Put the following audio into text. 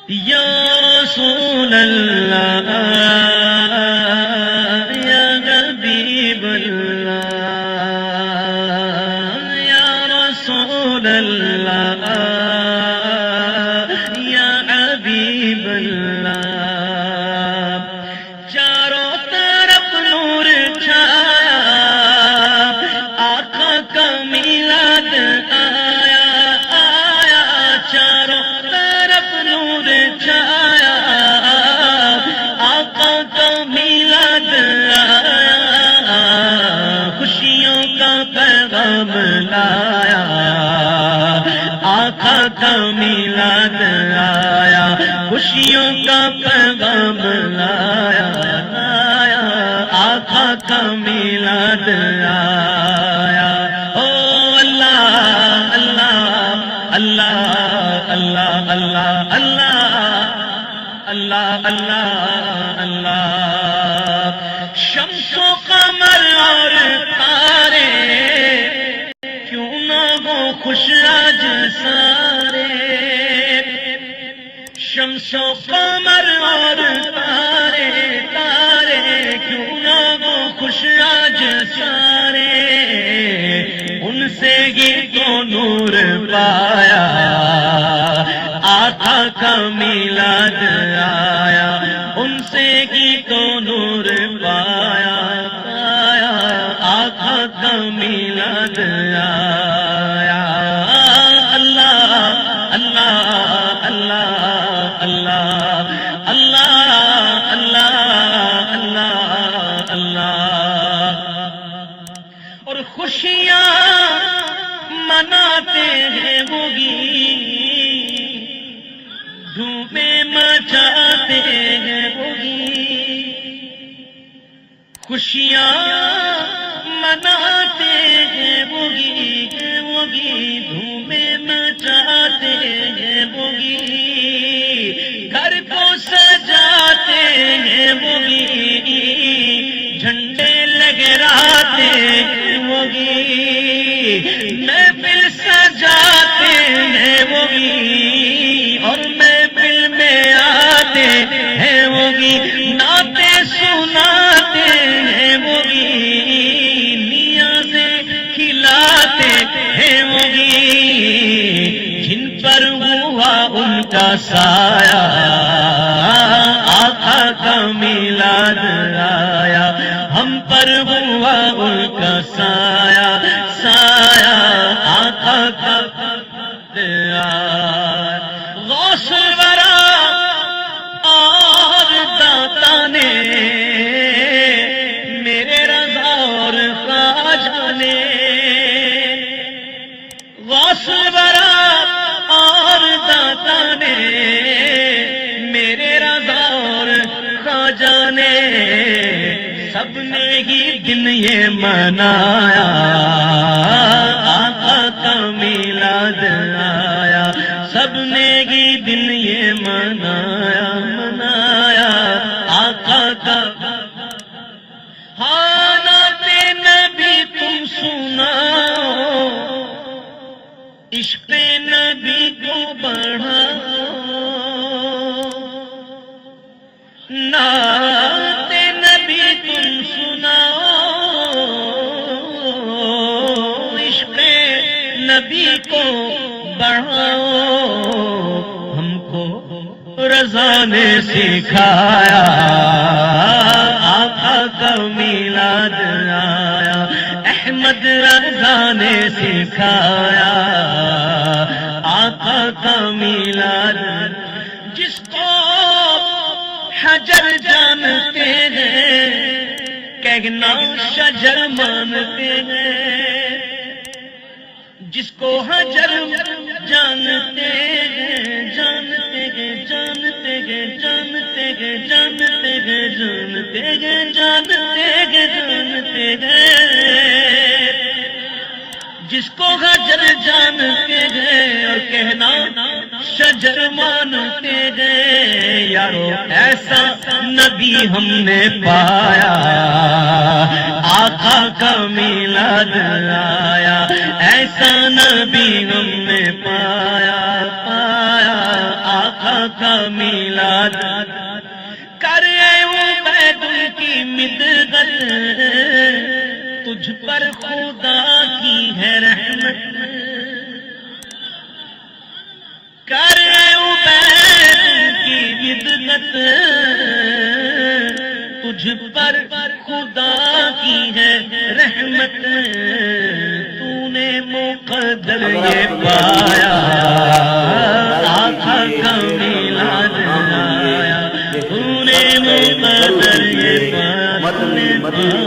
یا رسول اللہ یا حبیب اللہ یا رسول اللہ یا حبیب اللہ چاروں طرف نور چھایا آقا کا میلاد آیا آیا چاروں طرف نور چھایا آقا کا میلاد آیا خوشیوں کا پیغام لایا آقا کا میلاد آیا خوشیوں کا پیغام لایا آقا کا میلاد آیا او اللہ اللہ اللہ اللہ اللہ اللہ اللہ اللہ اللہ شمس و قمر اور تارے کیوں نہ ہو خوش آج سارے شمس و قمر اور تارے تارے کیوں نہ ہو خوش آج سارے ان سے ہی تو نور پایا آقا کا میلاد آیا ان سے ہی تو نور پایا پایا آقا کا میلاد آیا اللہ اللہ اللہ اللہ اللہ اللہ اللہ اللہ اور خوشیاں مناتے ہیں وہ گیت دھومیں مچاتے ہیں وہ گیت خوشیاں مناتے ہیں وہ گیت دھومیں مچاتے ہیں وہ گیت گھر کو سجاتے ہیں وہ گیت جھنڈے لہراتے ہیں وہ گیت محفل سجاتے ہیں وہ گیت اور محفل میں آتے ہیں وہ گیت نعتیں سناتے ہیں وہ گیت نیازیں کھلاتے ہیں وہ گیت جن پر ہوا ان کا سایہ آقا کا میلاد آیا ہم پر ہوا ان کا سایہ سایہ آقا کا آیا غوث الورا اور داتا نے میرے رضا اور خواجہ نے غوث الورا اور داتا نے میرے رضا اور خواجہ نے سب نے ہی دن یہ منایا آقا کا میلاد آیا سب نے ہی دن یہ منایا منایا آقا کا حالات نبی تم سناؤ عشق نبی کو بڑھاؤ نعت نبی تم سناؤ عشق نبی کو بڑھاؤ ہم کو رضا نے سکھایا آقا کا میلاد آیا احمد رضا نے سکھایا آقا کا میلاد جس کو حجر جانتے ہیں کہنا شجر مانتے ہیں جس کو حجر جانتے ہیں جانتے ہیں جانتے ہیں جانتے ہیں جانتے ہیں جانتے ہیں جانتے ہیں جانتے ہیں جس کو حجر جانتے ہیں اور کہنا شجر مانتے ہیں یارو ایسا نبی ہم نے پایا آقا کا میلاد آیا ایسا نبی ہم نے پایا پایا آقا کا میلاد کر عبید کی مدغت تجھ پر خدا کی ہے رحمت کر عبید کی مدغت تجھ پر خدا کی ہے رحمت تو نے مقدر یہ پایا آقا کا میلاد آیا تو نے مقدر یہ پایا